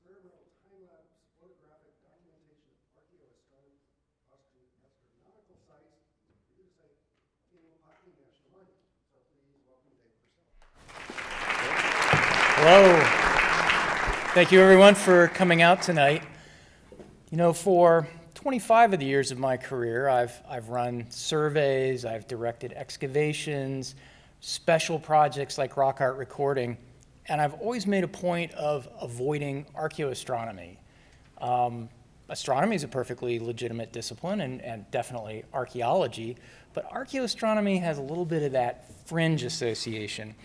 experimental time-lapse photographic documentation of archaeoastronomical sites for you to say in Wupatki National Monument. So please welcome Dave Purcell. Hello. Thank you everyone for coming out tonight. You know, for 25 of the years of my career, I've run surveys, I've directed excavations, special projects like rock art recording, and I've always made a point of avoiding archaeoastronomy. Astronomy is a perfectly legitimate discipline, and definitely archaeology, but archaeoastronomy has a little bit of that fringe association.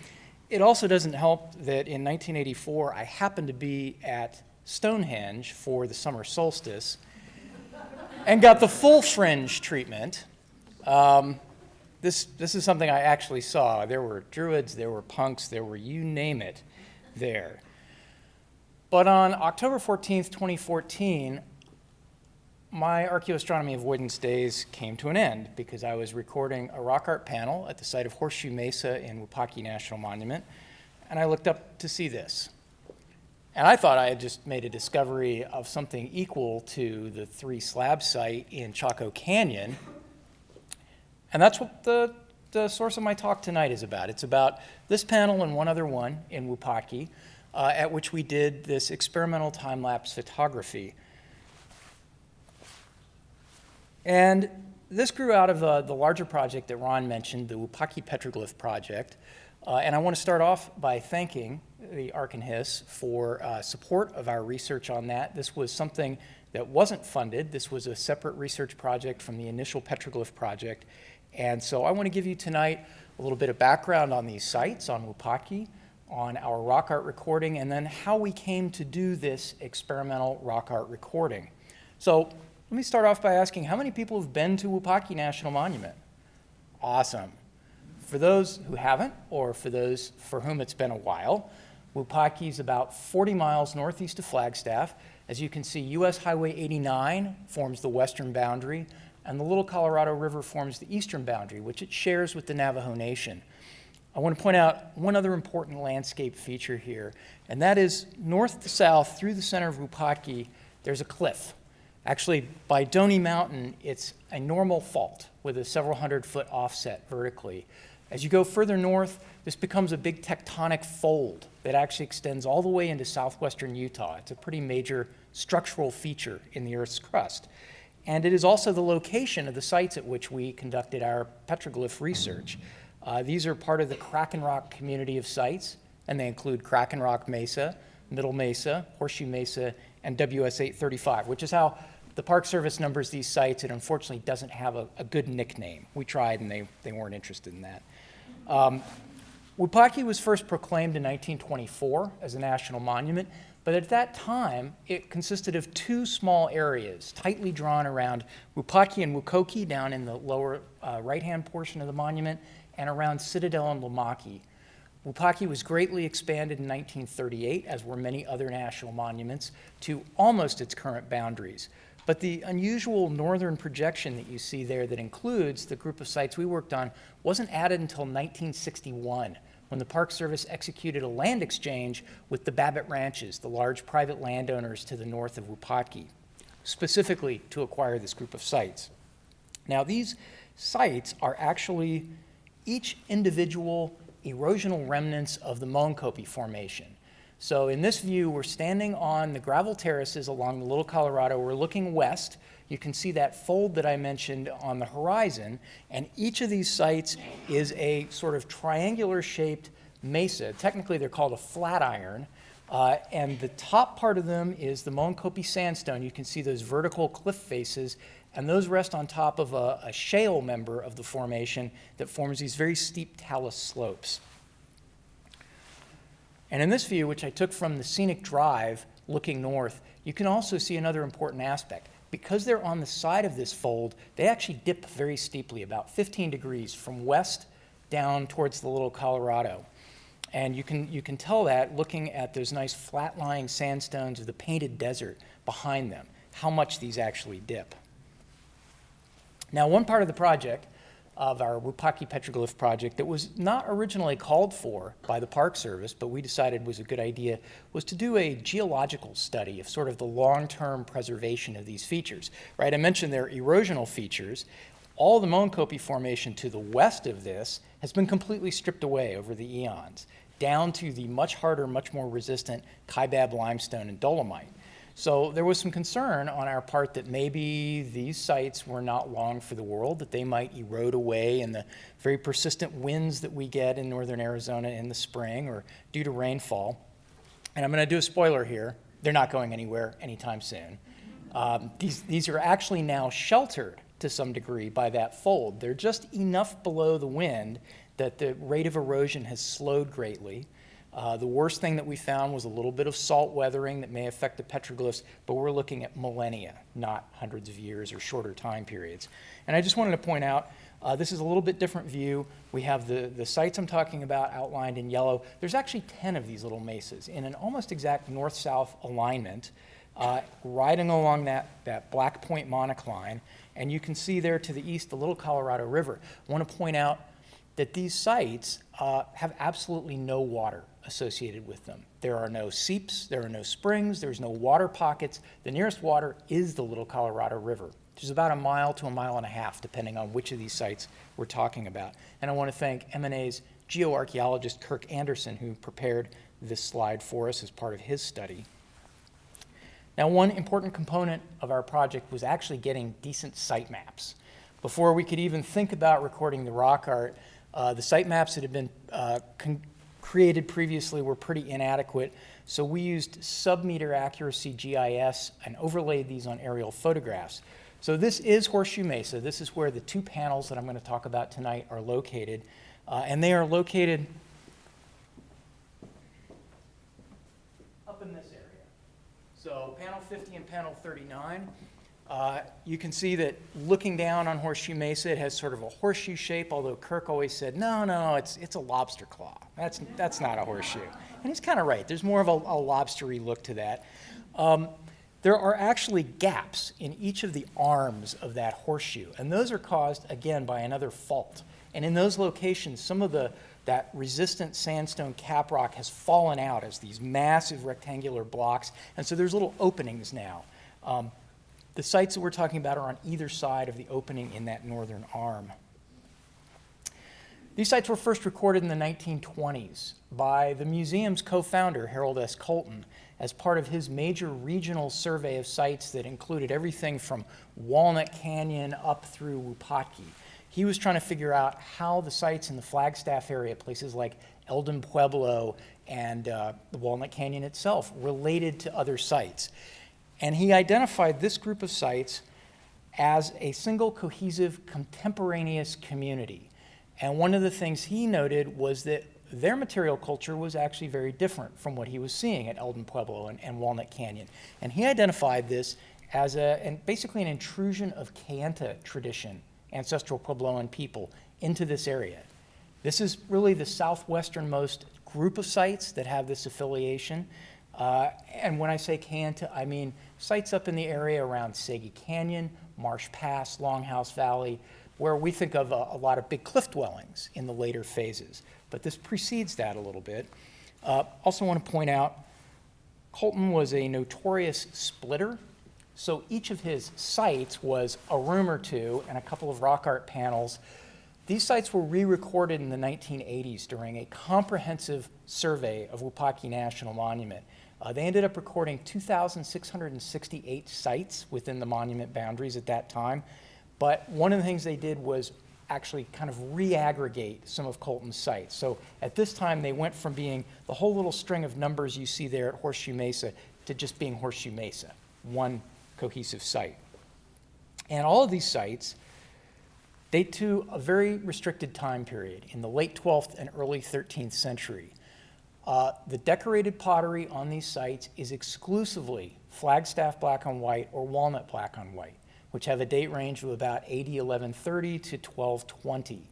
It also doesn't help that in 1984, I happened to be at Stonehenge for the summer solstice and got the full fringe treatment. This is something I actually saw. There were druids, there were punks, there were you name it there. But on October 14th, 2014, my archaeoastronomy avoidance days came to an end because I was recording a rock art panel at the site of Horseshoe Mesa in Wupatki National Monument, and I looked up to see this. And I thought I had just made a discovery of something equal to the 3 Slab site in Chaco Canyon. And that's what the source of my talk tonight is about. It's about this panel and one other one in Wupatki, at which we did this experimental time-lapse photography. And this grew out of the larger project that Ron mentioned, the Wupatki Petroglyph project. And I want to start off by thanking the ArcandHIS for support of our research on that. This was something that wasn't funded. This was a separate research project from the initial petroglyph project. And so I want to give you tonight a little bit of background on these sites, on Wupatki, on our rock art recording, and then how we came to do this experimental rock art recording. So let me start off by asking, how many people have been to Wupatki National Monument? Awesome. For those who haven't, or for those for whom it's been a while, Wupatki is about 40 miles northeast of Flagstaff. As you can see, US Highway 89 forms the western boundary, and the Little Colorado River forms the eastern boundary, which it shares with the Navajo Nation. I want to point out one other important landscape feature here, and that is north to south through the center of Wupatki, there's a cliff. Actually, by Doney Mountain, it's a normal fault with a several hundred-foot offset vertically. As you go further north, this becomes a big tectonic fold that actually extends all the way into southwestern Utah. It's a pretty major structural feature in the Earth's crust. And it is also the location of the sites at which we conducted our petroglyph research. These are part of the Kraken Rock community of sites, and they include Kraken Rock Mesa, Middle Mesa, Horseshoe Mesa, and WS 835, which is how the Park Service numbers these sites. It unfortunately doesn't have a good nickname. We tried, and they weren't interested in that. Wupatki was first proclaimed in 1924 as a national monument, but at that time, it consisted of 2 small areas, tightly drawn around Wupatki and Wukoki down in the lower right-hand portion of the monument, and around Citadel and Lamaki. Wupatki was greatly expanded in 1938, as were many other national monuments, to almost its current boundaries. But the unusual northern projection that you see there that includes the group of sites we worked on wasn't added until 1961, when the Park Service executed a land exchange with the Babbitt Ranches, the large private landowners to the north of Wupatki, specifically to acquire this group of sites. Now, these sites are actually each individual erosional remnants of the Moenkopi Formation. So in this view, we're standing on the gravel terraces along the Little Colorado. We're looking west. You can see that fold that I mentioned on the horizon, and each of these sites is a sort of triangular-shaped mesa. Technically, they're called a flatiron, and the top part of them is the Moenkopi sandstone. You can see those vertical cliff faces, and those rest on top of a shale member of the formation that forms these very steep talus slopes. And in this view, which I took from the scenic drive looking north, you can also see another important aspect. Because they're on the side of this fold, they actually dip very steeply, about 15 degrees from west down towards the Little Colorado. And you can tell that looking at those nice flat-lying sandstones of the Painted Desert behind them, how much these actually dip. Now, one part of the project of our Wupatki petroglyph project that was not originally called for by the Park Service, but we decided was a good idea, was to do a geological study of sort of the long-term preservation of these features. Right, I mentioned their erosional features. All the Moenkopi Formation to the west of this has been completely stripped away over the eons, down to the much harder, much more resistant Kaibab limestone and dolomite. So there was some concern on our part that maybe these sites were not long for the world, that they might erode away in the very persistent winds that we get in northern Arizona in the spring or due to rainfall. And I'm going to do a spoiler here. They're not going anywhere anytime soon. These are actually now sheltered to some degree by that fold. They're just enough below the wind that the rate of erosion has slowed greatly. The worst thing that we found was a little bit of salt weathering that may affect the petroglyphs, but we're looking at millennia, not hundreds of years or shorter time periods. And I just wanted to point out, this is a little bit different view. We have the sites I'm talking about outlined in yellow. There's actually 10 of these little mesas in an almost exact north-south alignment, riding along that Black Point monocline. And you can see there to the east the Little Colorado River. I want to point out that these sites have absolutely no water associated with them. There are no seeps, there are no springs, there's no water pockets. The nearest water is the Little Colorado River, which is about a mile to a mile and a half, depending on which of these sites we're talking about. And I want to thank M&A's geoarchaeologist Kirk Anderson, who prepared this slide for us as part of his study. Now, one important component of our project was actually getting decent site maps. Before we could even think about recording the rock art, the site maps that had been created previously were pretty inadequate, so we used sub-meter accuracy GIS and overlaid these on aerial photographs. So this is Horseshoe Mesa. This is where the two panels that I'm going to talk about tonight are located, and they are located up in this area. So panel 50 and panel 39. You can see that looking down on Horseshoe Mesa, it has sort of a horseshoe shape, although Kirk always said, no, it's a lobster claw. That's not a horseshoe. And he's kind of right. There's more of a lobstery look to that. There are actually gaps in each of the arms of that horseshoe, and those are caused, again, by another fault. And in those locations, some of that resistant sandstone caprock has fallen out as these massive rectangular blocks, and so there's little openings now. The sites that we're talking about are on either side of the opening in that northern arm. These sites were first recorded in the 1920s by the museum's co-founder, Harold S. Colton, as part of his major regional survey of sites that included everything from Walnut Canyon up through Wupatki. He was trying to figure out how the sites in the Flagstaff area, places like Eldon Pueblo and the Walnut Canyon itself, related to other sites. And he identified this group of sites as a single cohesive contemporaneous community. And one of the things he noted was that their material culture was actually very different from what he was seeing at Eldon Pueblo and Walnut Canyon. And he identified this as basically an intrusion of Kayenta tradition, ancestral Puebloan people, into this area. This is really the southwesternmost group of sites that have this affiliation. And when I say Kayenta, I mean sites up in the area around Sagi Canyon, Marsh Pass, Longhouse Valley, where we think of a lot of big cliff dwellings in the later phases. But this precedes that a little bit. Also want to point out, Colton was a notorious splitter. So each of his sites was a room or two and a couple of rock art panels. These sites were re-recorded in the 1980s during a comprehensive survey of Wupatki National Monument. They ended up recording 2,668 sites within the monument boundaries at that time. But one of the things they did was actually kind of re-aggregate some of Colton's sites. So at this time, they went from being the whole little string of numbers you see there at Horseshoe Mesa to just being Horseshoe Mesa, one cohesive site. And all of these sites date to a very restricted time period in the late 12th and early 13th century. The decorated pottery on these sites is exclusively Flagstaff black on white or walnut black on white, which have a date range of about AD 1130 to 1220.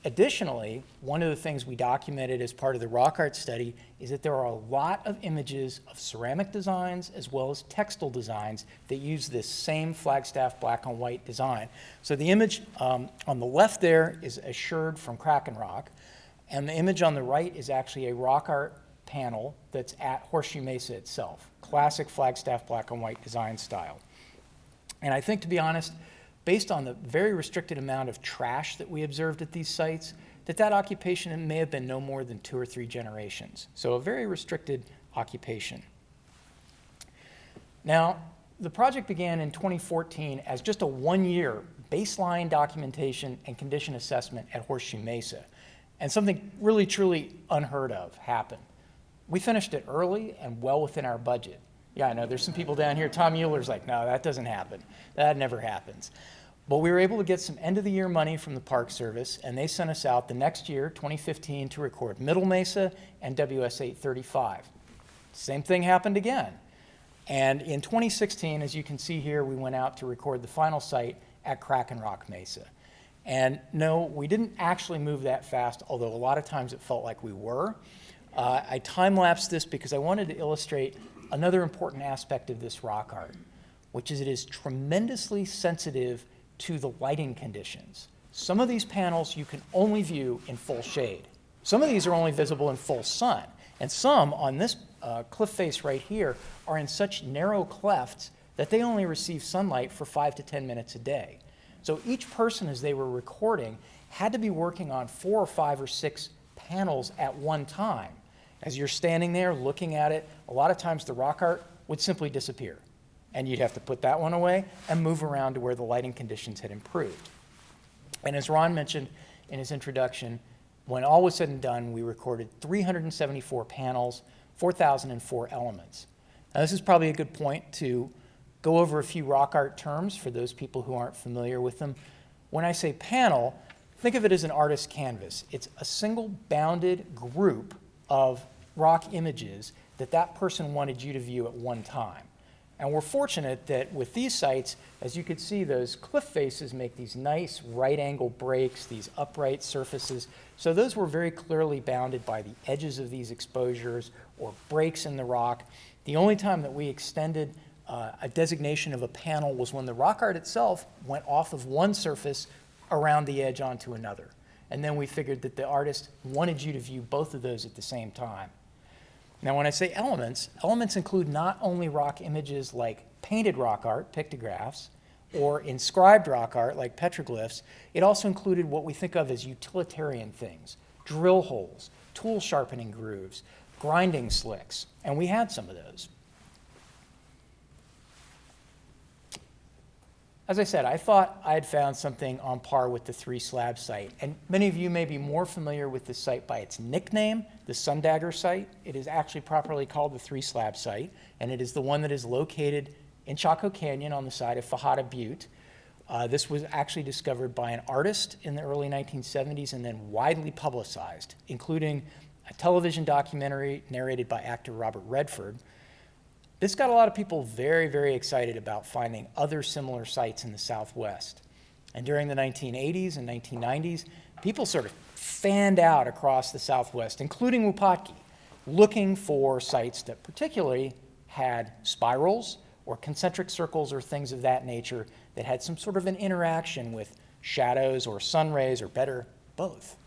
Additionally, one of the things we documented as part of the rock art study is that there are a lot of images of ceramic designs as well as textile designs that use this same Flagstaff black and white design. So the image on the left there is a sherd from Kraken Rock, and the image on the right is actually a rock art panel that's at Horseshoe Mesa itself. Classic Flagstaff black and white design style. And I think, to be honest, based on the very restricted amount of trash that we observed at these sites, that occupation may have been no more than 2 or 3 generations. So a very restricted occupation. Now, the project began in 2014 as just a 1-year baseline documentation and condition assessment at Horseshoe Mesa. And something really, truly unheard of happened. We finished it early and well within our budget. Yeah, I know, there's some people down here. Tom Euler's like, no, that doesn't happen. That never happens. But we were able to get some end-of-the-year money from the Park Service, and they sent us out the next year, 2015, to record Middle Mesa and WS 835. Same thing happened again. And in 2016, as you can see here, we went out to record the final site at Kraken Rock Mesa. And no, we didn't actually move that fast, although a lot of times it felt like we were. I time-lapsed this because I wanted to illustrate another important aspect of this rock art, which is it is tremendously sensitive to the lighting conditions. Some of these panels you can only view in full shade. Some of these are only visible in full sun. And some on this cliff face right here are in such narrow clefts that they only receive sunlight for 5 to 10 minutes a day. So each person, as they were recording, had to be working on 4 or 5 or 6 panels at one time. As you're standing there looking at it, a lot of times the rock art would simply disappear. And you'd have to put that one away and move around to where the lighting conditions had improved. And as Ron mentioned in his introduction, when all was said and done, we recorded 374 panels, 4,004 elements. Now, this is probably a good point to go over a few rock art terms for those people who aren't familiar with them. When I say panel, think of it as an artist's canvas. It's a single bounded group of rock images that that person wanted you to view at one time. And we're fortunate that with these sites, as you could see, those cliff faces make these nice right angle breaks, these upright surfaces. So those were very clearly bounded by the edges of these exposures or breaks in the rock. The only time that we extended a designation of a panel was when the rock art itself went off of one surface around the edge onto another. And then we figured that the artist wanted you to view both of those at the same time. Now, when I say elements, elements include not only rock images like painted rock art, pictographs, or inscribed rock art like petroglyphs. It also included what we think of as utilitarian things, drill holes, tool sharpening grooves, grinding slicks, and we had some of those. As I said, I thought I had found something on par with the Three Slabs site, and many of you may be more familiar with this site by its nickname, the Sundagger site. It is actually properly called the Three Slabs site, and it is the one that is located in Chaco Canyon on the side of Fajada Butte. This was actually discovered by an artist in the early 1970s and then widely publicized, including a television documentary narrated by actor Robert Redford. This got a lot of people very, very excited about finding other similar sites in the Southwest. And during the 1980s and 1990s, people sort of fanned out across the Southwest, including Wupatki, looking for sites that particularly had spirals or concentric circles or things of that nature that had some sort of an interaction with shadows or sun rays, or better, both.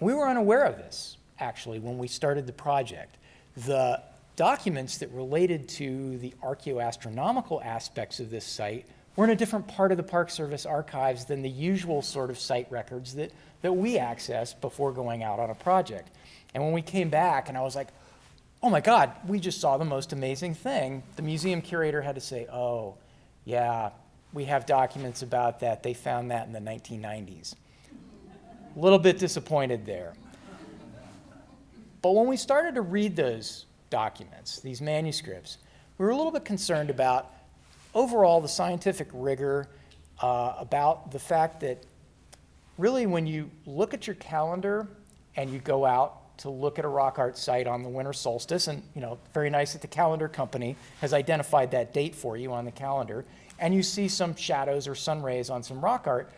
We were unaware of this, actually, when we started the project. The documents that related to the archaeoastronomical aspects of this site were in a different part of the Park Service archives than the usual sort of site records that we access before going out on a project. And when we came back, and I was like, oh my God, we just saw the most amazing thing, the museum curator had to say, oh, yeah, we have documents about that. They found that in the 1990s. A little bit disappointed there. But when we started to read those documents, these manuscripts, we were a little bit concerned about overall the scientific rigor, about the fact that really when you look at your calendar and you go out to look at a rock art site on the winter solstice, and very nice that the calendar company has identified that date for you on the calendar, and you see some shadows or sun rays on some rock art,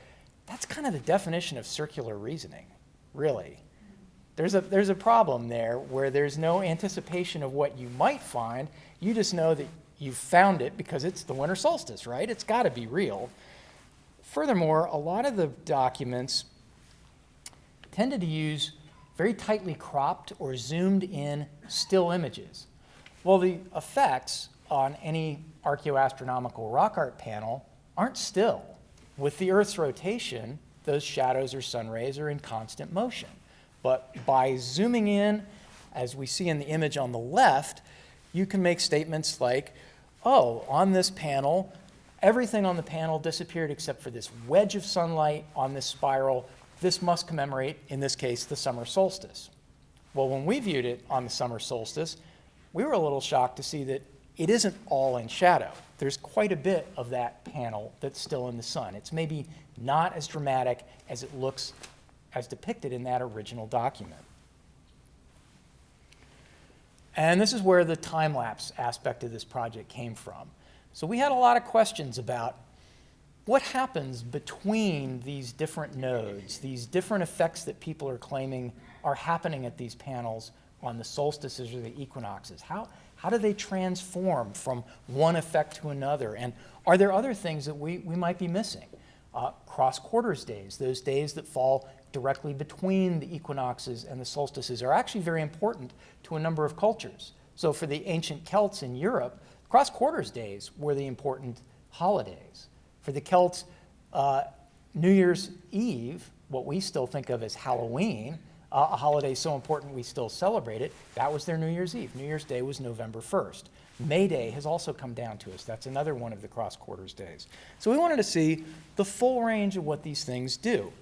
that's kind of the definition of circular reasoning, really. There's a problem there where there's no anticipation of what you might find. You just know that you found it because it's the winter solstice, right? It's got to be real. Furthermore, a lot of the documents tended to use very tightly cropped or zoomed in still images. Well, the effects on any archaeoastronomical rock art panel aren't still. With the Earth's rotation, those shadows or sun rays are in constant motion. But by zooming in, as we see in the image on the left, you can make statements like, oh, on this panel, everything on the panel disappeared except for this wedge of sunlight on this spiral. This must commemorate, in this case, the summer solstice. Well, when we viewed it on the summer solstice, we were a little shocked to see that it isn't all in shadow. There's quite a bit of that panel that's still in the sun. It's maybe not as dramatic as it looks as depicted in that original document. And this is where the time-lapse aspect of this project came from. So we had a lot of questions about what happens between these different nodes, these different effects that people are claiming are happening at these panels on the solstices or the equinoxes. How do they transform from one effect to another? And are there other things that we might be missing? Cross-quarters days, those days that fall directly between the equinoxes and the solstices, are actually very important to a number of cultures. So for the ancient Celts in Europe, cross-quarters days were the important holidays. For the Celts, New Year's Eve, what we still think of as Halloween, a holiday so important we still celebrate it, that was their New Year's Eve. New Year's Day was November 1st. May Day has also come down to us. That's another one of the cross-quarters days. So we wanted to see the full range of what these things do.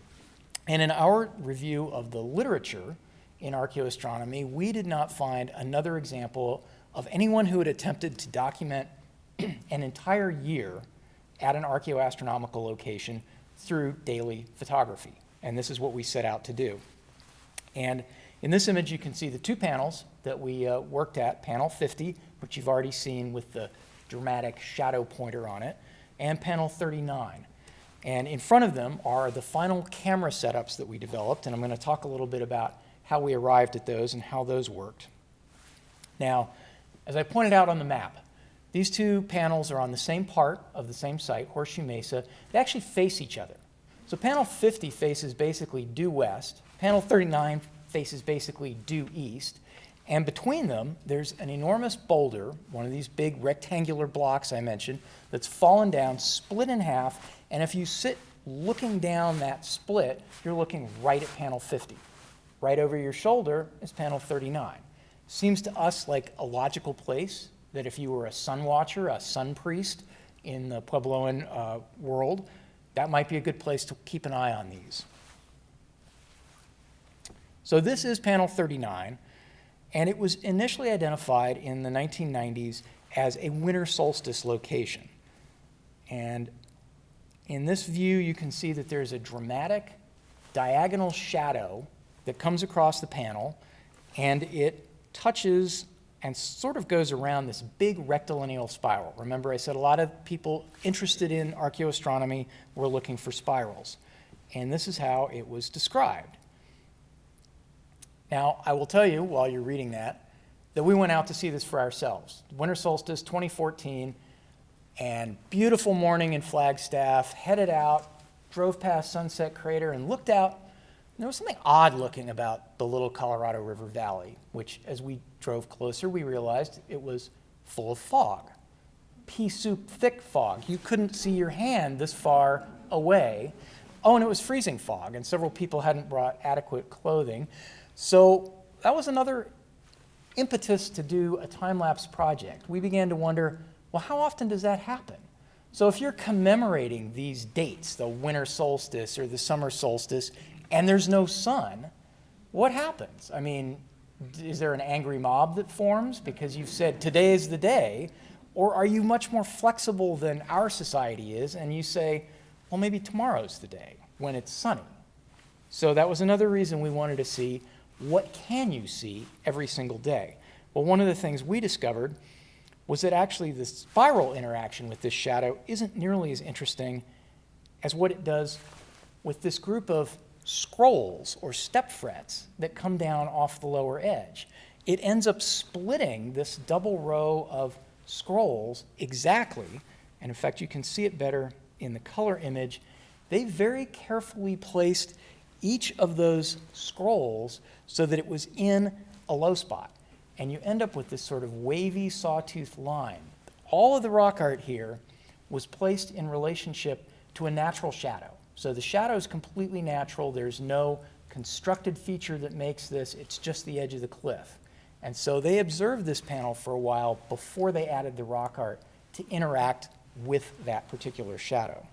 And in our review of the literature in archaeoastronomy, we did not find another example of anyone who had attempted to document an entire year at an archaeoastronomical location through daily photography. And this is what we set out to do. And in this image, you can see the two panels that we worked at, panel 50, which you've already seen with the dramatic shadow pointer on it, and panel 39. And in front of them are the final camera setups that we developed, and I'm going to talk a little bit about how we arrived at those and how those worked. Now, as I pointed out on the map, these two panels are on the same part of the same site, Horseshoe Mesa. They actually face each other. So panel 50 faces basically due west. Panel 39 faces basically due east. And between them, there's an enormous boulder, one of these big rectangular blocks I mentioned, that's fallen down, split in half. And if you sit looking down that split, you're looking right at panel 50. Right over your shoulder is panel 39. Seems to us like a logical place that if you were a sun watcher, a sun priest in the Puebloan world, that might be a good place to keep an eye on these. So this is panel 39, and it was initially identified in the 1990s as a winter solstice location. And in this view, you can see that there's a dramatic diagonal shadow that comes across the panel, and it touches and sort of goes around this big rectilineal spiral. Remember, I said a lot of people interested in archaeoastronomy were looking for spirals. And this is how it was described. Now, I will tell you, while you're reading that we went out to see this for ourselves. Winter solstice 2014, and beautiful morning in Flagstaff, headed out, drove past Sunset Crater, and looked out. And there was something odd looking about the little Colorado River Valley, which, as we drove closer, we realized it was full of fog. Pea soup thick fog. You couldn't see your hand this far away. Oh, and it was freezing fog, and several people hadn't brought adequate clothing. So that was another impetus to do a time-lapse project. We began to wonder, well, how often does that happen? So if you're commemorating these dates, the winter solstice or the summer solstice, and there's no sun, what happens? I mean, is there an angry mob that forms because you've said today is the day? Or are you much more flexible than our society is, and you say, well, maybe tomorrow's the day when it's sunny? So that was another reason we wanted to see what can you see every single day. Well, one of the things we discovered was that actually the spiral interaction with this shadow isn't nearly as interesting as what it does with this group of scrolls or step frets that come down off the lower edge. It ends up splitting this double row of scrolls exactly, and in fact you can see it better in the color image. They very carefully placed each of those scrolls so that it was in a low spot, and you end up with this sort of wavy sawtooth line. All of the rock art here was placed in relationship to a natural shadow. So the shadow is completely natural. There's no constructed feature that makes this. It's just the edge of the cliff. And so they observed this panel for a while before they added the rock art to interact with that particular shadow.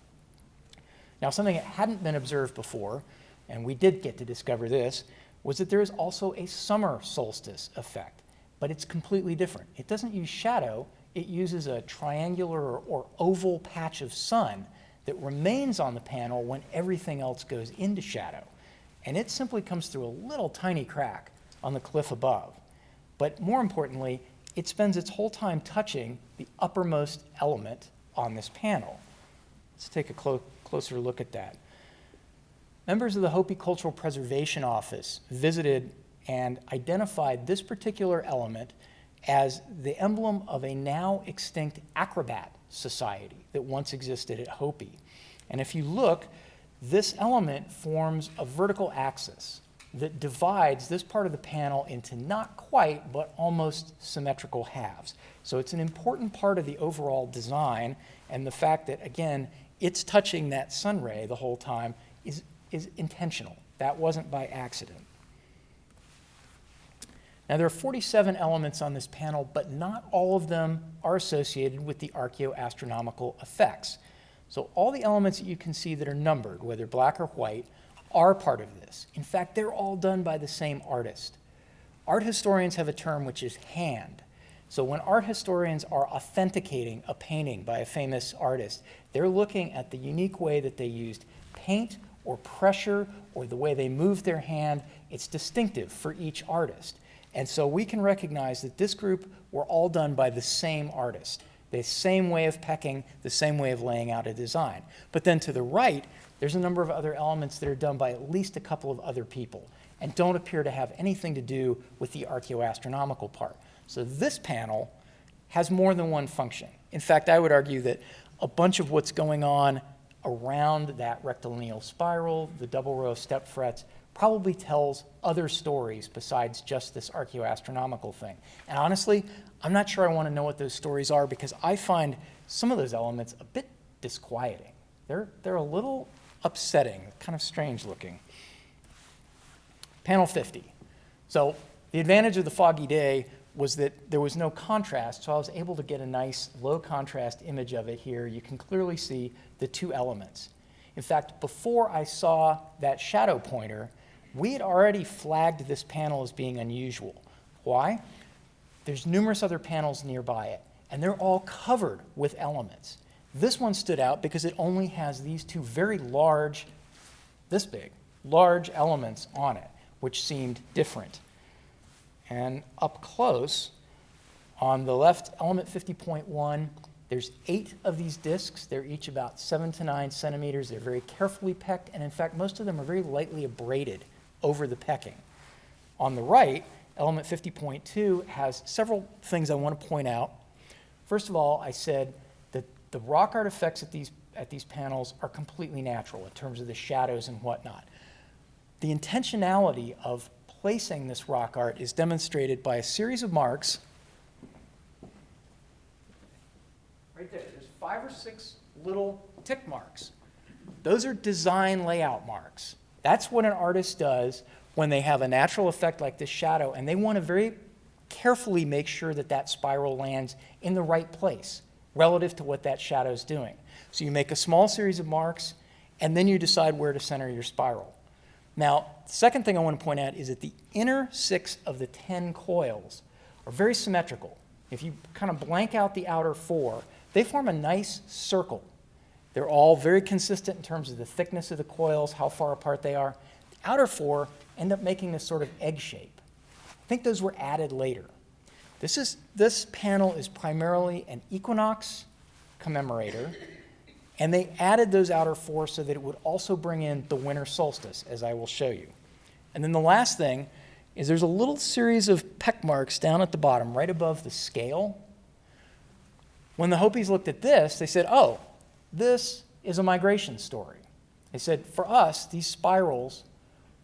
Now, something that hadn't been observed before, and we did get to discover this, was that there is also a summer solstice effect, but it's completely different. It doesn't use shadow. It uses a triangular or oval patch of sun that remains on the panel when everything else goes into shadow. And it simply comes through a little tiny crack on the cliff above. But more importantly, it spends its whole time touching the uppermost element on this panel. Let's take a closer look at that. Members of the Hopi Cultural Preservation Office visited and identified this particular element as the emblem of a now extinct acrobat society that once existed at Hopi. And if you look, this element forms a vertical axis that divides this part of the panel into not quite, but almost symmetrical halves. So it's an important part of the overall design, and the fact that, again, it's touching that sun ray the whole time is intentional. That wasn't by accident. Now, there are 47 elements on this panel, but not all of them are associated with the archaeoastronomical effects. So all the elements that you can see that are numbered, whether black or white, are part of this. In fact, they're all done by the same artist. Art historians have a term which is hand. So when art historians are authenticating a painting by a famous artist, they're looking at the unique way that they used paint or pressure or the way they moved their hand. It's distinctive for each artist. And so we can recognize that this group were all done by the same artist, the same way of pecking, the same way of laying out a design. But then to the right, there's a number of other elements that are done by at least a couple of other people and don't appear to have anything to do with the archaeoastronomical part. So this panel has more than one function. In fact, I would argue that a bunch of what's going on around that rectilineal spiral, the double row of step frets, probably tells other stories besides just this archaeoastronomical thing. And honestly, I'm not sure I want to know what those stories are because I find some of those elements a bit disquieting. They're a little upsetting, kind of strange looking. Panel 50. So the advantage of the foggy day was that there was no contrast, so I was able to get a nice low contrast image of it here. You can clearly see the two elements. In fact, before I saw that shadow pointer, we had already flagged this panel as being unusual. Why? There's numerous other panels nearby it, and they're all covered with elements. This one stood out because it only has these two very large, this big, large elements on it, which seemed different. And up close, on the left, element 50.1, there's 8 of these discs. They're each about 7 to 9 centimeters. They're very carefully pecked, and in fact, most of them are very lightly abraded over the pecking. On the right, element 50.2 has several things I want to point out. First of all, I said that the rock art effects at these panels are completely natural in terms of the shadows and whatnot. The intentionality of placing this rock art is demonstrated by a series of marks. Right there, there's 5 or 6 little tick marks. Those are design layout marks. That's what an artist does when they have a natural effect like this shadow, and they want to very carefully make sure that that spiral lands in the right place relative to what that shadow is doing. So you make a small series of marks, and then you decide where to center your spiral. Now, the second thing I want to point out is that the inner 6 of the 10 coils are very symmetrical. If you kind of blank out the outer 4, they form a nice circle. They're all very consistent in terms of the thickness of the coils, how far apart they are. The outer 4 end up making this sort of egg shape. I think those were added later. This panel is primarily an Equinox commemorator And they added those outer four so that it would also bring in the winter solstice, as I will show you. And then the last thing is there's a little series of peck marks down at the bottom, right above the scale. When the Hopis looked at this, they said, oh, this is a migration story. They said, for us, these spirals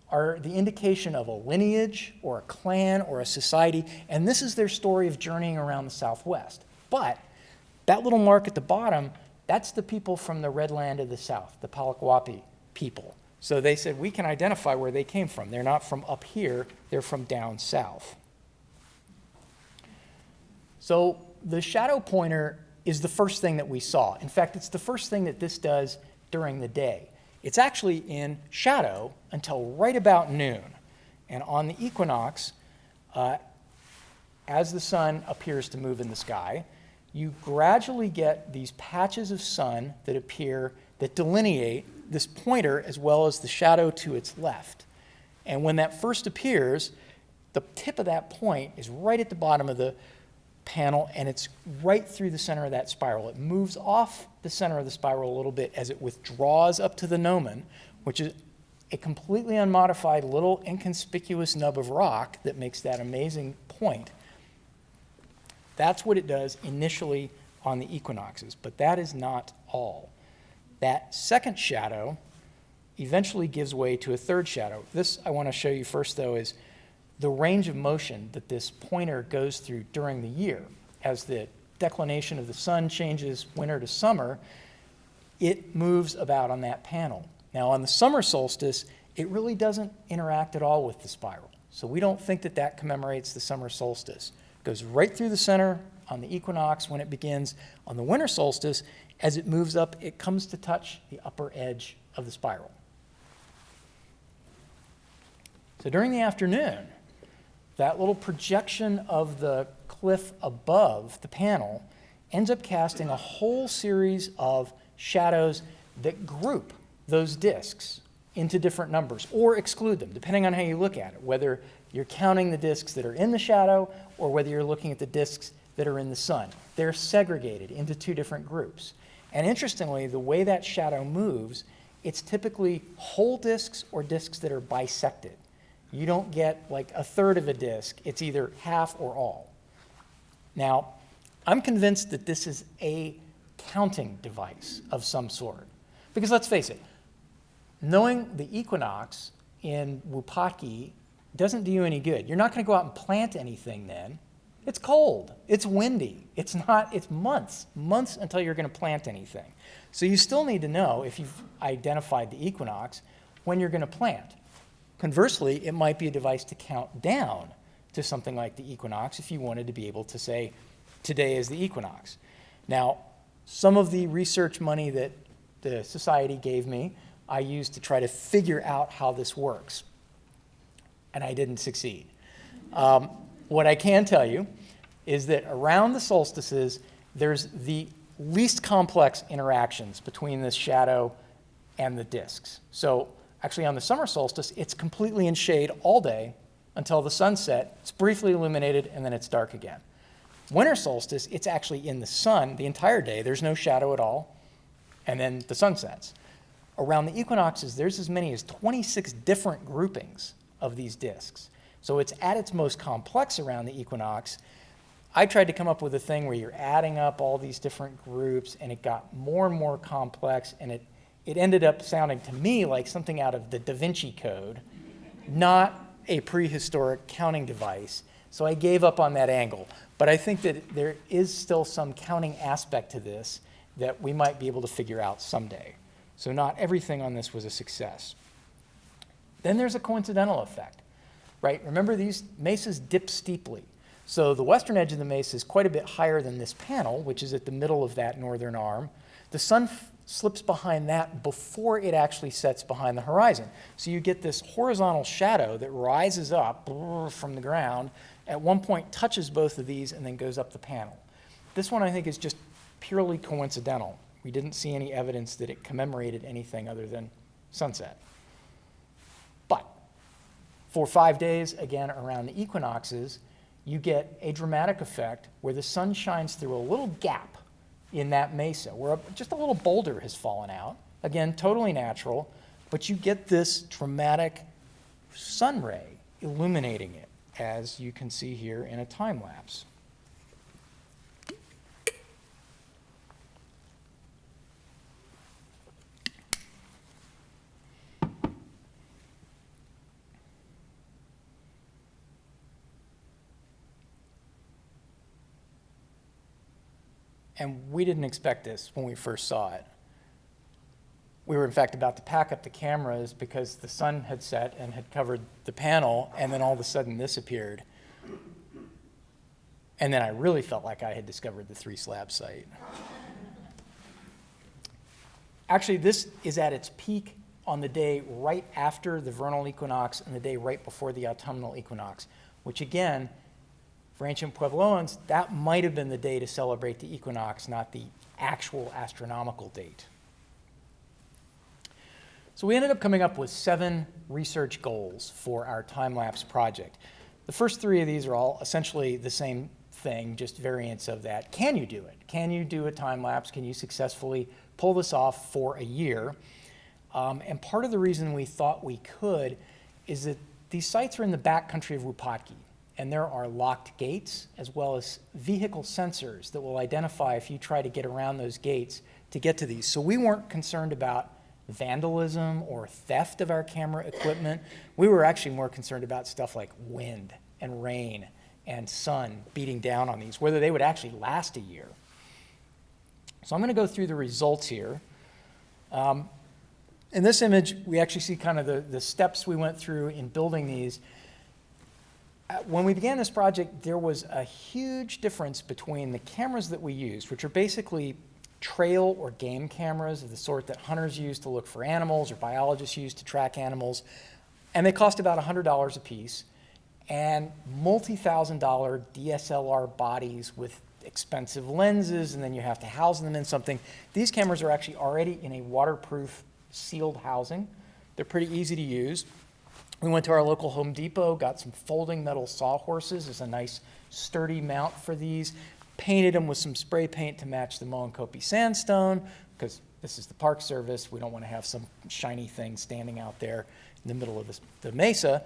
are the indication of a lineage or a clan or a society, and this is their story of journeying around the Southwest. But that little mark at the bottom, that's the people from the red land of the South, the Palakwapi people. So they said, we can identify where they came from. They're not from up here, they're from down south. So the shadow pointer is the first thing that we saw. In fact, it's the first thing that this does during the day. It's actually in shadow until right about noon. And on the equinox, as the sun appears to move in the sky, you gradually get these patches of sun that appear that delineate this pointer as well as the shadow to its left. And when that first appears, the tip of that point is right at the bottom of the panel, and it's right through the center of that spiral. It moves off the center of the spiral a little bit as it withdraws up to the gnomon, which is a completely unmodified little inconspicuous nub of rock that makes that amazing point. That's what it does initially on the equinoxes, but that is not all. That second shadow eventually gives way to a third shadow. This I want to show you first, though, is the range of motion that this pointer goes through during the year. As the declination of the sun changes winter to summer, it moves about on that panel. Now, on the summer solstice, it really doesn't interact at all with the spiral. So we don't think that that commemorates the summer solstice. It goes right through the center on the equinox when it begins. On the winter solstice, as it moves up, it comes to touch the upper edge of the spiral. So during the afternoon, that little projection of the cliff above the panel ends up casting a whole series of shadows that group those disks into different numbers or exclude them, depending on how you look at it, whether you're counting the disks that are in the shadow or whether you're looking at the disks that are in the sun. They're segregated into two different groups. And interestingly, the way that shadow moves, it's typically whole disks or disks that are bisected. You don't get like a third of a disk. It's either half or all. Now, I'm convinced that this is a counting device of some sort. Because let's face it, knowing the equinox in Wupatki doesn't do you any good. You're not going to go out and plant anything then. It's cold. It's windy. It's months until you're going to plant anything. So you still need to know, if you've identified the equinox, when you're going to plant. Conversely, it might be a device to count down to something like the equinox if you wanted to be able to say, today is the equinox. Now, some of the research money that the society gave me, I used to try to figure out how this works. And I didn't succeed. What I can tell you is that around the solstices, there's the least complex interactions between the shadow and the disks. So actually on the summer solstice, it's completely in shade all day until the sunset. It's briefly illuminated, and then it's dark again. Winter solstice, it's actually in the sun the entire day. There's no shadow at all, and then the sun sets. Around the equinoxes, there's as many as 26 different groupings of these disks. So it's at its most complex around the equinox. I tried to come up with a thing where you're adding up all these different groups, and it got more and more complex, and it ended up sounding to me like something out of the Da Vinci Code, not a prehistoric counting device. So I gave up on that angle. But I think that there is still some counting aspect to this that we might be able to figure out someday. So not everything on this was a success. Then there's a coincidental effect, right? Remember, these mesas dip steeply. So the western edge of the mesa is quite a bit higher than this panel, which is at the middle of that northern arm. The sun slips behind that before it actually sets behind the horizon. So you get this horizontal shadow that rises up from the ground, at one point touches both of these, and then goes up the panel. This one, I think, is just purely coincidental. We didn't see any evidence that it commemorated anything other than sunset. But for 5 days, again, around the equinoxes, you get a dramatic effect where the sun shines through a little gap in that mesa where just a little boulder has fallen out. Again, totally natural, but you get this dramatic sun ray illuminating it, as you can see here in a time lapse. And we didn't expect this when we first saw it. We were, in fact, about to pack up the cameras because the sun had set and had covered the panel, and then all of a sudden this appeared. And then I really felt like I had discovered the 3-slab site. Actually, this is at its peak on the day right after the vernal equinox and the day right before the autumnal equinox, which again, for ancient Puebloans, that might have been the day to celebrate the equinox, not the actual astronomical date. So we ended up coming up with 7 research goals for our time-lapse project. The first 3 of these are all essentially the same thing, just variants of that. Can you do it? Can you do a time-lapse? Can you successfully pull this off for a year? And part of the reason we thought we could is that these sites are in the backcountry of Wupatki. And there are locked gates as well as vehicle sensors that will identify if you try to get around those gates to get to these. So we weren't concerned about vandalism or theft of our camera equipment. We were actually more concerned about stuff like wind and rain and sun beating down on these, whether they would actually last a year. So I'm going to go through the results here. In this image, we actually see kind of the steps we went through in building these. When we began this project, there was a huge difference between the cameras that we used, which are basically trail or game cameras of the sort that hunters use to look for animals or biologists use to track animals, and they cost about $100 a piece, and multi-thousand-dollar DSLR bodies with expensive lenses, and then you have to house them in something. These cameras are actually already in a waterproof sealed housing. They're pretty easy to use. We went to our local Home Depot, got some folding metal sawhorses as a nice sturdy mount for these, painted them with some spray paint to match the Moenkopi sandstone, because this is the Park Service. We don't want to have some shiny thing standing out there in the middle of the mesa.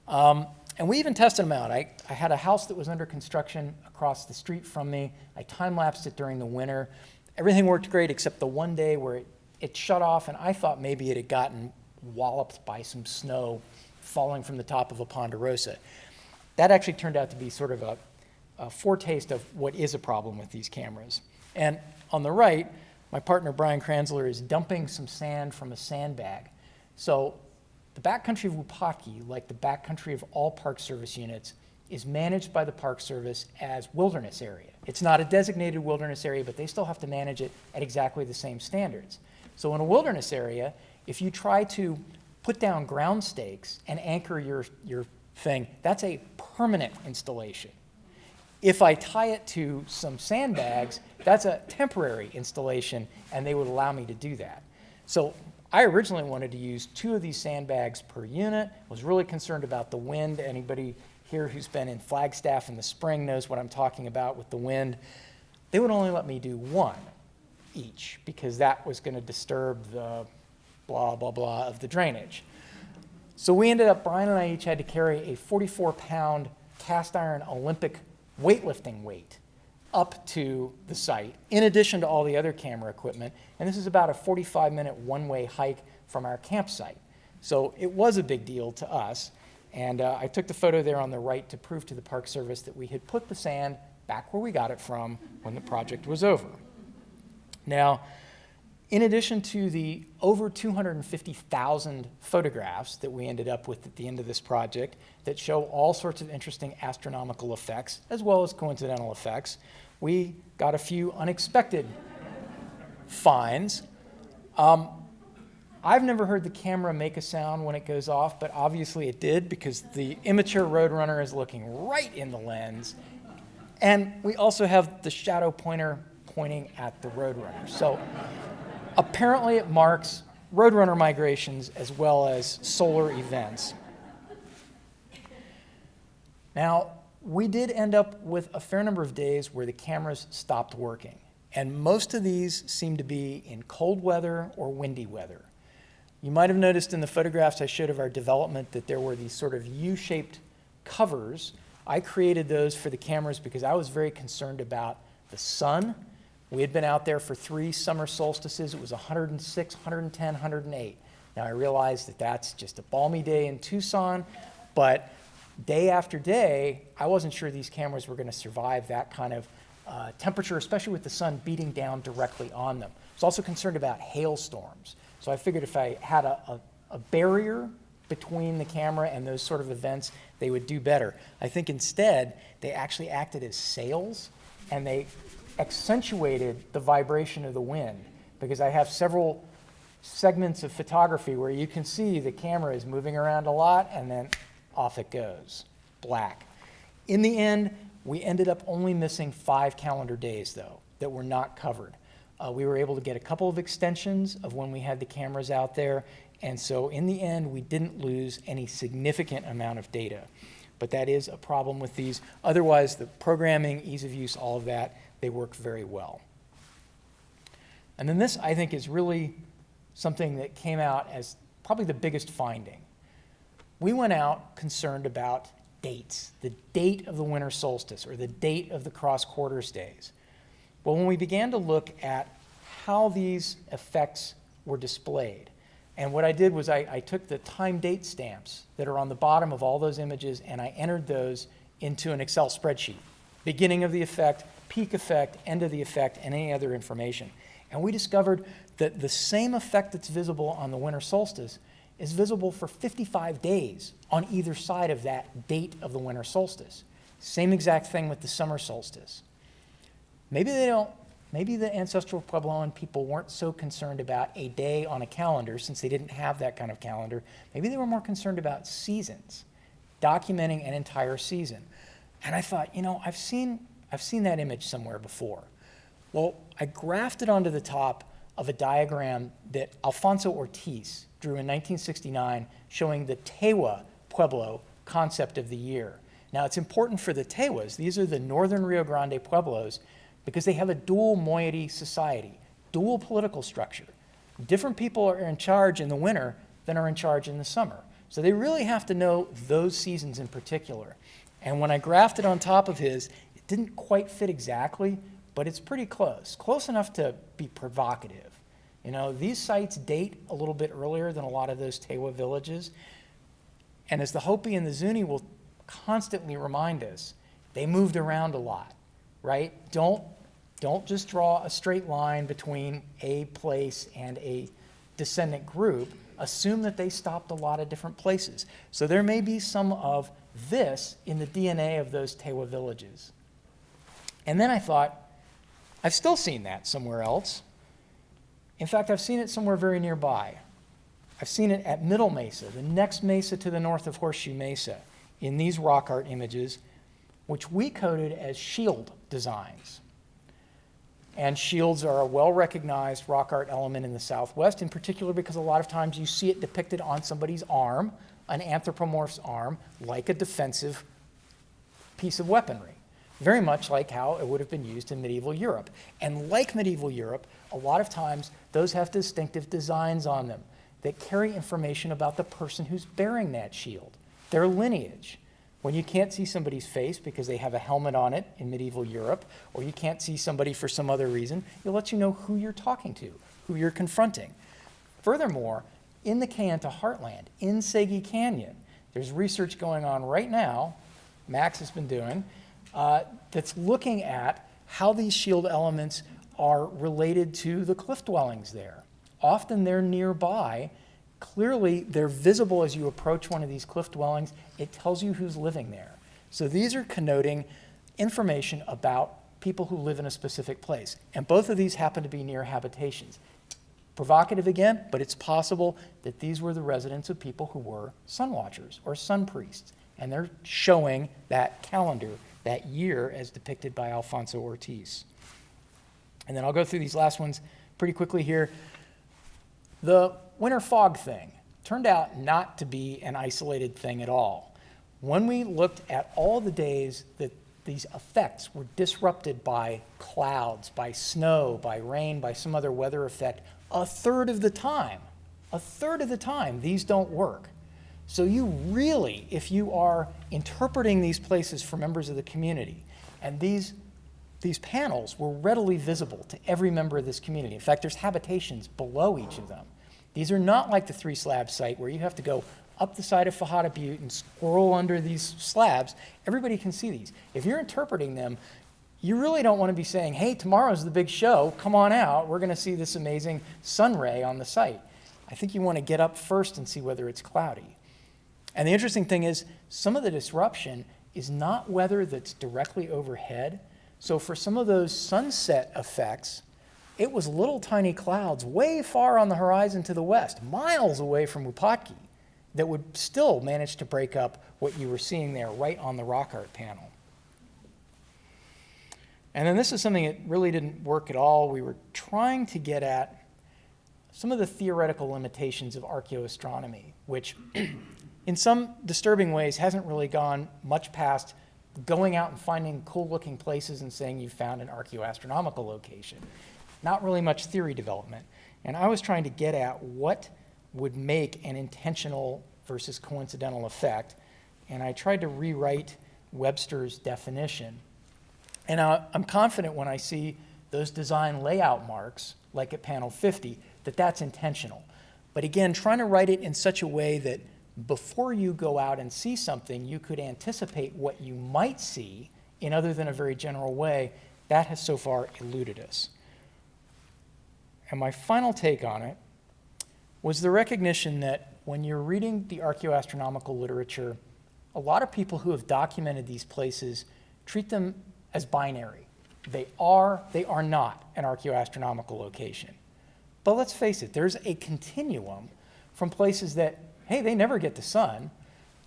And we even tested them out. I had a house that was under construction across the street from me. I time-lapsed it during the winter. Everything worked great except the one day where it shut off, and I thought maybe it had gotten walloped by some snow falling from the top of a ponderosa. That actually turned out to be sort of a foretaste of what is a problem with these cameras. And on the right, my partner Brian Kranzler is dumping some sand from a sandbag. So the backcountry of Wupatki, like the backcountry of all Park Service units, is managed by the Park Service as wilderness area. It's not a designated wilderness area, but they still have to manage it at exactly the same standards. So in a wilderness area, if you try to put down ground stakes and anchor your thing, that's a permanent installation. If I tie it to some sandbags, that's a temporary installation, and they would allow me to do that. So I originally wanted to use 2 of these sandbags per unit. Was really concerned about the wind. Anybody here who's been in Flagstaff in the spring knows what I'm talking about with the wind. They would only let me do 1 each, because that was going to disturb the blah, blah, blah of the drainage. So we ended up, Brian and I each had to carry a 44-pound cast iron Olympic weightlifting weight up to the site, in addition to all the other camera equipment. And this is about a 45-minute one-way hike from our campsite. So it was a big deal to us. And I took the photo there on the right to prove to the Park Service that we had put the sand back where we got it from when the project was over. Now, in addition to the over 250,000 photographs that we ended up with at the end of this project that show all sorts of interesting astronomical effects as well as coincidental effects, we got a few unexpected finds. I've never heard the camera make a sound when it goes off, but obviously it did, because the immature Roadrunner is looking right in the lens. And we also have the shadow pointer pointing at the Roadrunner. So apparently it marks Roadrunner migrations as well as solar events. Now, we did end up with a fair number of days where the cameras stopped working. And most of these seem to be in cold weather or windy weather. You might have noticed in the photographs I showed of our development that there were these sort of U-shaped covers. I created those for the cameras because I was very concerned about the sun. We had been out there for 3 summer solstices. It was 106, 110, 108. Now I realize that that's just a balmy day in Tucson, but day after day, I wasn't sure these cameras were going to survive that kind of temperature, especially with the sun beating down directly on them. I was also concerned about hailstorms. So I figured if I had a barrier between the camera and those sort of events, they would do better. I think instead, they actually acted as sails, and they accentuated the vibration of the wind, because I have several segments of photography where you can see the camera is moving around a lot, and then off it goes, black. In the end, we ended up only missing 5 calendar days, though, that were not covered. We were able to get a couple of extensions of when we had the cameras out there, and so in the end, we didn't lose any significant amount of data. But that is a problem with these. Otherwise, the programming, ease of use, all of that, they work very well. And then this, I think, is really something that came out as probably the biggest finding. We went out concerned about dates, the date of the winter solstice or the date of the cross quarters days. Well, when we began to look at how these effects were displayed, and what I did was I took the time date stamps that are on the bottom of all those images and I entered those into an Excel spreadsheet. Beginning of the effect, peak effect, end of the effect, and any other information. And we discovered that the same effect that's visible on the winter solstice is visible for 55 days on either side of that date of the winter solstice. Same exact thing with the summer solstice. Maybe the ancestral Puebloan people weren't so concerned about a day on a calendar since they didn't have that kind of calendar. Maybe they were more concerned about seasons, documenting an entire season. And I thought, you know, I've seen that image somewhere before. Well, I graphed it onto the top of a diagram that Alfonso Ortiz drew in 1969 showing the Tewa Pueblo concept of the year. Now, it's important for the Tewas. These are the northern Rio Grande Pueblos because they have a dual moiety society, dual political structure. Different people are in charge in the winter than are in charge in the summer. So they really have to know those seasons in particular. And when I graphed it on top of his, it didn't quite fit exactly, but it's pretty close. Close enough to be provocative. You know, these sites date a little bit earlier than a lot of those Tewa villages. And as the Hopi and the Zuni will constantly remind us, they moved around a lot, right? Don't just draw a straight line between a place and a descendant group. Assume that they stopped a lot of different places. So there may be some of this in the DNA of those Tewa villages. And then I thought, I've still seen that somewhere else. In fact, I've seen it somewhere very nearby. I've seen it at Middle Mesa, the next mesa to the north of Horseshoe Mesa, in these rock art images, which we coded as shield designs. And shields are a well-recognized rock art element in the Southwest, in particular because a lot of times you see it depicted on somebody's arm, an anthropomorph's arm, like a defensive piece of weaponry. Very much like how it would have been used in medieval Europe. And like medieval Europe, a lot of times those have distinctive designs on them that carry information about the person who's bearing that shield, their lineage. When you can't see somebody's face because they have a helmet on it in medieval Europe, or you can't see somebody for some other reason, it'll let you know who you're talking to, who you're confronting. Furthermore, in the Kayenta heartland, in Segi Canyon, there's research going on right now, Max has been doing, that's looking at how these shield elements are related to the cliff dwellings there. Often they're nearby. Clearly, they're visible as you approach one of these cliff dwellings. It tells you who's living there. So these are connoting information about people who live in a specific place. And both of these happen to be near habitations. Provocative again, but it's possible that these were the residents of people who were sun watchers or sun priests. And they're showing that calendar, that year, as depicted by Alfonso Ortiz. And then I'll go through these last ones pretty quickly here. The winter fog thing turned out not to be an isolated thing at all. When we looked at all the days that these effects were disrupted by clouds, by snow, by rain, by some other weather effect, a third of the time, these don't work. So you really, if you are interpreting these places for members of the community, and these panels were readily visible to every member of this community. In fact, there's habitations below each of them. These are not like the 3-slab site where you have to go up the side of Fajada Butte and squirrel under these slabs. Everybody can see these. If you're interpreting them, you really don't want to be saying, hey, tomorrow's the big show, come on out, we're going to see this amazing sun ray on the site. I think you want to get up first and see whether it's cloudy. And the interesting thing is, some of the disruption is not weather that's directly overhead. So for some of those sunset effects, it was little tiny clouds way far on the horizon to the west, miles away from Wupatki, that would still manage to break up what you were seeing there right on the rock art panel. And then this is something that really didn't work at all. We were trying to get at some of the theoretical limitations of archaeoastronomy, which in some disturbing ways hasn't really gone much past going out and finding cool-looking places and saying you found an archaeoastronomical location. Not really much theory development. And I was trying to get at what would make an intentional versus coincidental effect, and I tried to rewrite Webster's definition. And I'm confident when I see those design layout marks, like at panel 50, that that's intentional. But again, trying to write it in such a way that before you go out and see something, you could anticipate what you might see in other than a very general way, that has so far eluded us. And my final take on it was the recognition that when you're reading the archaeoastronomical literature, a lot of people who have documented these places treat them as binary. They are not an archaeoastronomical location. But let's face it, there's a continuum from places that, hey, they never get the sun,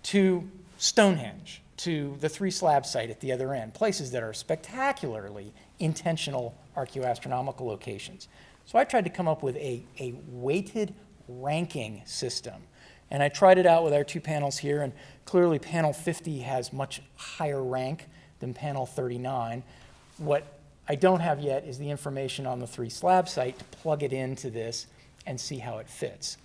to Stonehenge, to the 3-slab site at the other end, places that are spectacularly intentional archaeoastronomical locations. So I tried to come up with a weighted ranking system. And I tried it out with our 2 panels here, and clearly panel 50 has much higher rank than panel 39. What I don't have yet is the information on the 3-slab site to plug it into this and see how it fits.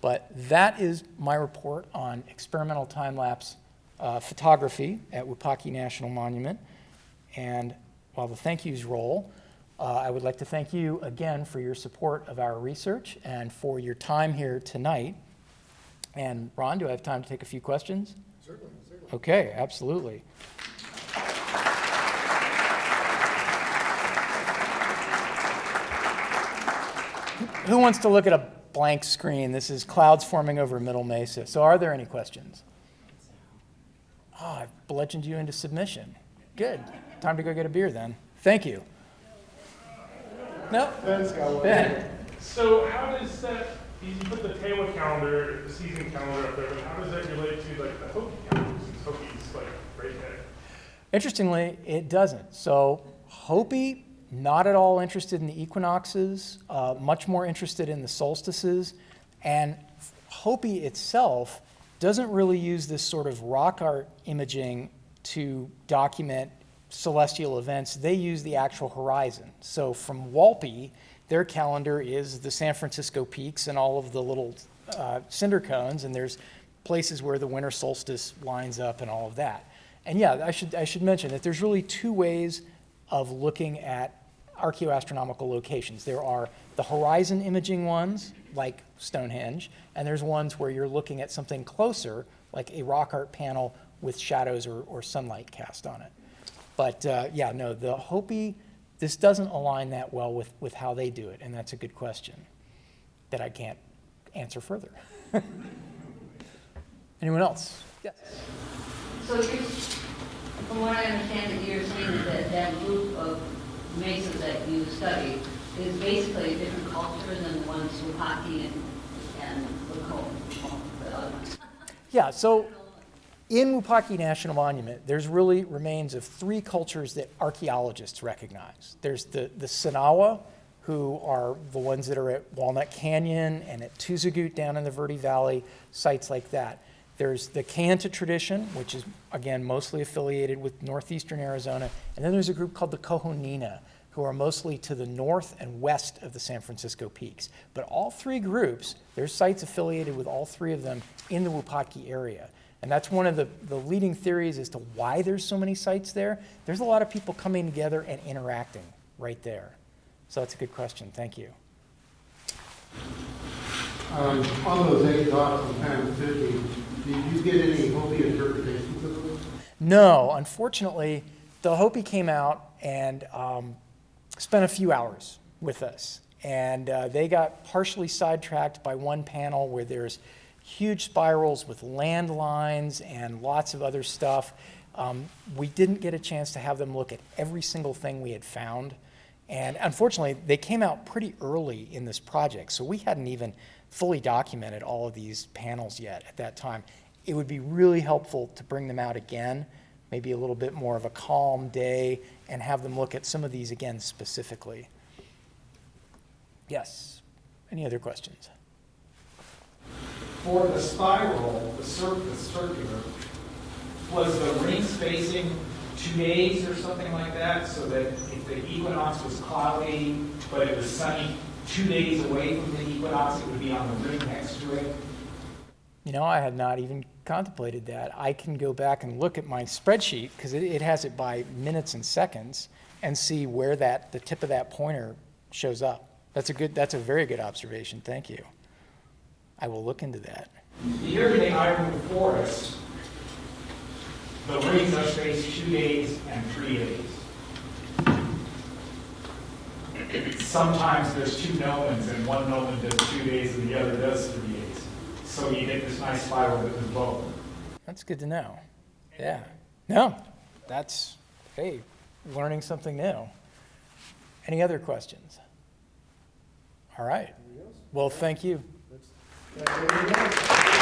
But that is my report on experimental time-lapse photography at Wupatki National Monument. And while the thank yous roll, I would like to thank you again for your support of our research and for your time here tonight. And Ron, do I have time to take a few questions? Certainly. Okay, absolutely. Who wants to look at a blank screen? This is clouds forming over Middle Mesa. So are there any questions? Oh, I've bludgeoned you into submission. Good. Time to go get a beer then. Thank you. No? Ben. So how does that, you put the Tewa calendar, the season calendar up there, but how does that relate to like the Hopi calendar, since Hopi's like right there? Interestingly, it doesn't. So Hopi, not at all interested in the equinoxes, much more interested in the solstices. And Hopi itself doesn't really use this sort of rock art imaging to document celestial events. They use the actual horizon. So from Walpi, their calendar is the San Francisco peaks and all of the little cinder cones, and there's places where the winter solstice lines up and all of that. And yeah, I should mention that there's really 2 ways of looking at archaeoastronomical locations. There are the horizon imaging ones, like Stonehenge, and there's ones where you're looking at something closer, like a rock art panel with shadows or sunlight cast on it. But yeah, no, the Hopi, this doesn't align that well with how they do it, and that's a good question that I can't answer further. Anyone else? Yes. So from what I understand, that you're saying that that group of mesas that you study is basically a different culture than the ones Wupatki and the other ones. Yeah, so in Wupatki National Monument, there's really remains of 3 cultures that archaeologists recognize. There's the Sinawa, who are the ones that are at Walnut Canyon and at Tuzagut down in the Verde Valley, sites like that. There's the Kayenta tradition, which is, again, mostly affiliated with northeastern Arizona. And then there's a group called the Kohonina, who are mostly to the north and west of the San Francisco peaks. But all three groups, there's sites affiliated with all three of them in the Wupatki area. And that's one of the leading theories as to why there's so many sites there. There's a lot of people coming together and interacting right there. So that's a good question. Thank you. On those 8 dots on panel 50, did you get any Hopi interpretations of those? No, unfortunately, the Hopi came out and spent a few hours with us. And they got partially sidetracked by one panel where there's huge spirals with landlines and lots of other stuff. We didn't get a chance to have them look at every single thing we had found. And unfortunately, they came out pretty early in this project, so we hadn't even fully documented all of these panels yet at that time. It would be really helpful to bring them out again, maybe a little bit more of a calm day, and have them look at some of these again specifically. Yes, any other questions? For the spiral, the circular, was the ring spacing 2 days or something like that, so that if the equinox was cloudy, but it was sunny 2 days away from the equinox, it would be on the ring next to it? You know, I had not even contemplated that. I can go back and look at my spreadsheet, because it has it by minutes and seconds, and see where the tip of that pointer shows up. That's a very good observation. Thank you. I will look into that. Here in the Iron Forest, the rings are spaced 2 days and 3 days. Sometimes there's 2 gnomons, and one gnomon does 2 days and the other does 3 days. So you get this nice spiral that is both. That's good to know. Yeah. No, that's, hey, learning something new. Any other questions? All right. Well, thank you. Thank you very much.